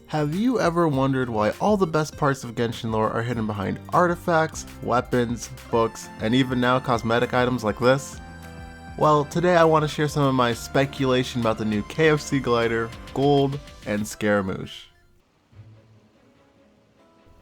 Have you ever wondered why all the best parts of Genshin lore are hidden behind artifacts, weapons, books, and even now cosmetic items like this? Well, today I want to share some of my speculation about the new KFC glider, Gold, and Scaramouche.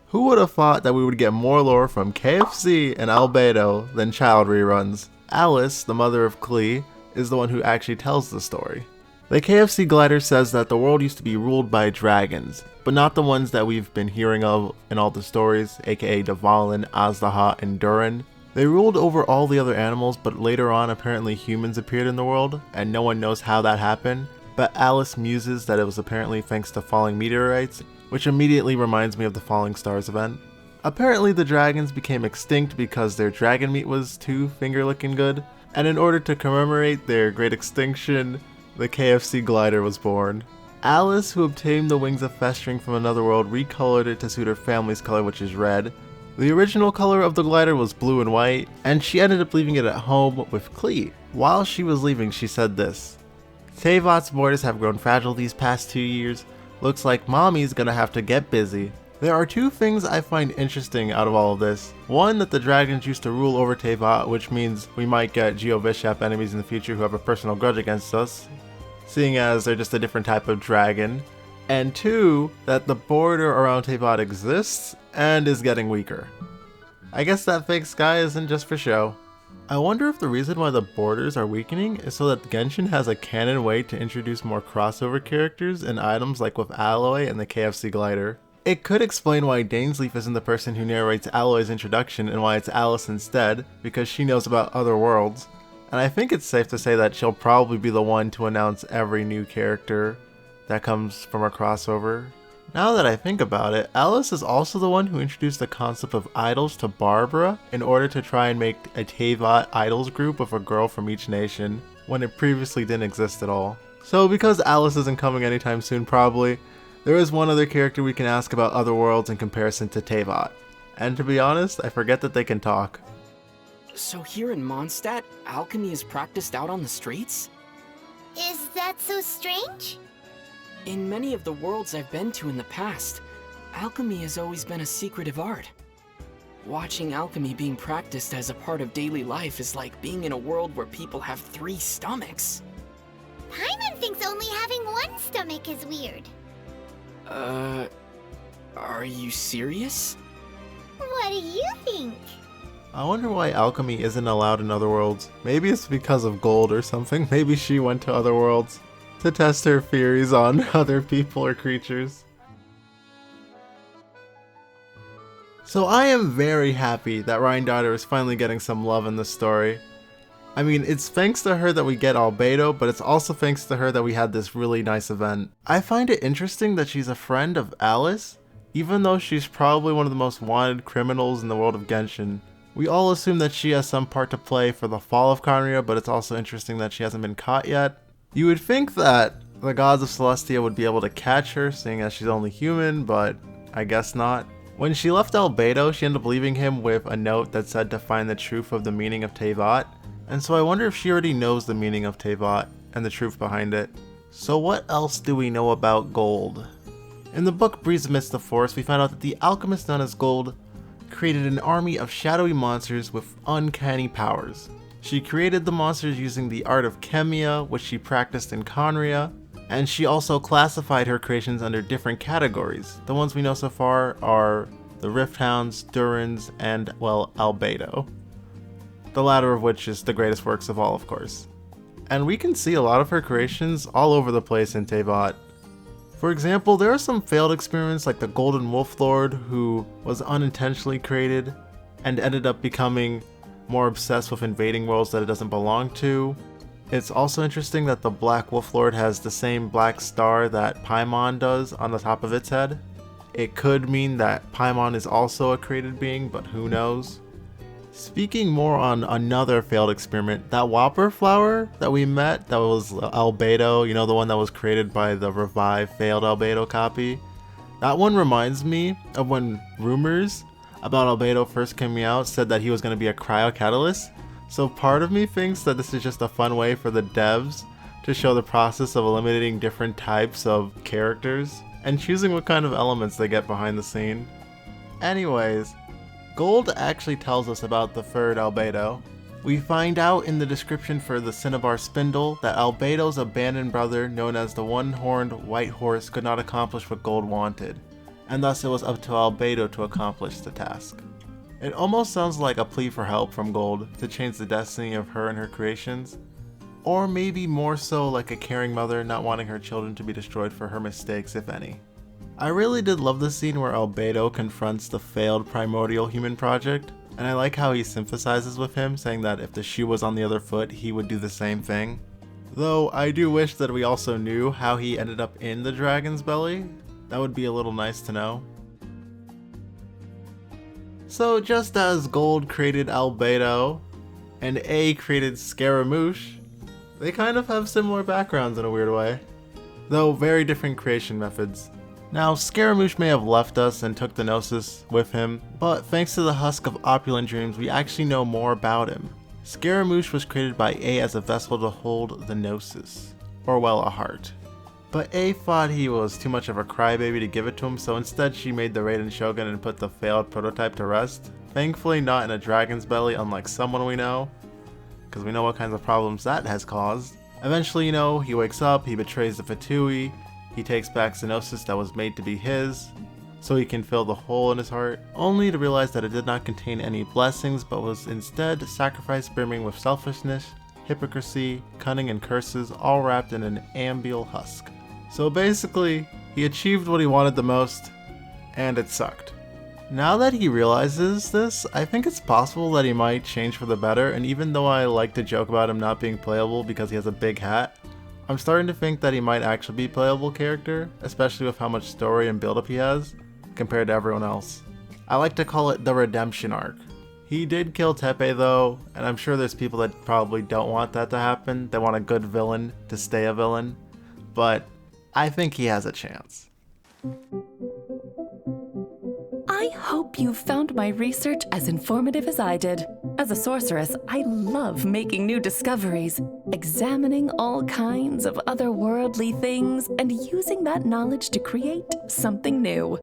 Who would have thought that we would get more lore from KFC and Albedo than child reruns? Alice, the mother of Klee, is the one who actually tells the story. The KFC glider says that the world used to be ruled by dragons, but not the ones that we've been hearing of in all the stories, aka Dvalin, Azdaha, and Durin. They ruled over all the other animals, but later on apparently humans appeared in the world, and no one knows how that happened, but Alice muses that it was apparently thanks to falling meteorites, which immediately reminds me of the Falling Stars event. Apparently the dragons became extinct because their dragon meat was too finger-licking good, and in order to commemorate their great extinction, the KFC glider was born. Alice, who obtained the wings of Festering from another world, recolored it to suit her family's color, which is red. The original color of the glider was blue and white, and she ended up leaving it at home with Klee. While she was leaving, she said this: "Teyvat's borders have grown fragile these past 2 years. Looks like mommy's gonna have to get busy." There are two things I find interesting out of all of this. One, that the dragons used to rule over Teyvat, which means we might get Geovishap enemies in the future who have a personal grudge against us, seeing as they're just a different type of dragon. And two, that the border around Teyvat exists and is getting weaker. I guess that fake sky isn't just for show. I wonder if the reason why the borders are weakening is so that Genshin has a canon way to introduce more crossover characters and items like with Aloy and the KFC glider. It could explain why Dainsleif isn't the person who narrates Aloy's introduction and why it's Alice instead, because she knows about other worlds. And I think it's safe to say that she'll probably be the one to announce every new character that comes from a crossover. Now that I think about it, Alice is also the one who introduced the concept of idols to Barbara in order to try and make a Teyvat idols group of a girl from each nation, when it previously didn't exist at all. So because Alice isn't coming anytime soon probably, there is one other character we can ask about other worlds in comparison to Teyvat. And to be honest, I forget that they can talk. So here in Mondstadt, alchemy is practiced out on the streets? Is that so strange? In many of the worlds I've been to in the past, alchemy has always been a secretive art. Watching alchemy being practiced as a part of daily life is like being in a world where people have 3 stomachs. Paimon thinks only having one stomach is weird. Are you serious? What do you think? I wonder why alchemy isn't allowed in other worlds. Maybe it's because of Gold or something. Maybe she went to other worlds to test her theories on other people or creatures. So I am very happy that Rhinedottir is finally getting some love in this story. I mean, it's thanks to her that we get Albedo, but it's also thanks to her that we had this really nice event. I find it interesting that she's a friend of Alice, even though she's probably one of the most wanted criminals in the world of Genshin. We all assume that she has some part to play for the fall of Khaenri'ah, but it's also interesting that she hasn't been caught yet. You would think that the gods of Celestia would be able to catch her, seeing as she's only human, but I guess not. When she left Albedo, she ended up leaving him with a note that said to find the truth of the meaning of Teyvat, and so I wonder if she already knows the meaning of Teyvat and the truth behind it. So what else do we know about Gold? In the book Breeze Amidst the Forest, we find out that the alchemist known as Gold created an army of shadowy monsters with uncanny powers. She created the monsters using the art of Chemia, which she practiced in Khaenri'ah, and she also classified her creations under different categories. The ones we know so far are the Rift Hounds, Durins, and, well, Albedo. The latter of which is the greatest works of all, of course. And we can see a lot of her creations all over the place in Teyvat. For example, there are some failed experiments like the Golden Wolf Lord, who was unintentionally created and ended up becoming more obsessed with invading worlds that it doesn't belong to. It's also interesting that the Black Wolf Lord has the same black star that Paimon does on the top of its head. It could mean that Paimon is also a created being, but who knows? Speaking more on another failed experiment, that Whopper flower that we met, that was Albedo, you know, the one that was created by the revived failed Albedo copy. That one reminds me of when rumors about Albedo first coming out said that he was going to be a cryo catalyst. So part of me thinks that this is just a fun way for the devs to show the process of eliminating different types of characters and choosing what kind of elements they get behind the scene. Anyways, Gold actually tells us about the third Albedo. We find out in the description for the Cinnabar Spindle that Albedo's abandoned brother, known as the One-Horned White Horse, could not accomplish what Gold wanted, and thus it was up to Albedo to accomplish the task. It almost sounds like a plea for help from Gold to change the destiny of her and her creations, or maybe more so like a caring mother not wanting her children to be destroyed for her mistakes, if any. I really did love the scene where Albedo confronts the failed primordial human project, and I like how he sympathizes with him, saying that if the shoe was on the other foot, he would do the same thing. Though I do wish that we also knew how he ended up in the dragon's belly. That would be a little nice to know. So just as Gold created Albedo and A created Scaramouche, they kind of have similar backgrounds in a weird way, though very different creation methods. Now, Scaramouche may have left us and took the Gnosis with him, but thanks to the Husk of Opulent Dreams, we actually know more about him. Scaramouche was created by A as a vessel to hold the Gnosis, or well, a heart. But A thought he was too much of a crybaby to give it to him, so instead she made the Raiden Shogun and put the failed prototype to rest. Thankfully not in a dragon's belly, unlike someone we know, because we know what kinds of problems that has caused. Eventually, he wakes up, he betrays the Fatui, he takes back the Gnosis that was made to be his, so he can fill the hole in his heart, only to realize that it did not contain any blessings, but was instead sacrifice brimming with selfishness, hypocrisy, cunning, and curses, all wrapped in an ambial husk. So basically, he achieved what he wanted the most, and it sucked. Now that he realizes this, I think it's possible that he might change for the better, and even though I like to joke about him not being playable because he has a big hat, I'm starting to think that he might actually be a playable character, especially with how much story and build-up he has, compared to everyone else. I like to call it the redemption arc. He did kill Tepe though, and I'm sure there's people that probably don't want that to happen. They want a good villain to stay a villain, but I think he has a chance. I hope you found my research as informative as I did. As a sorceress, I love making new discoveries, examining all kinds of otherworldly things, and using that knowledge to create something new.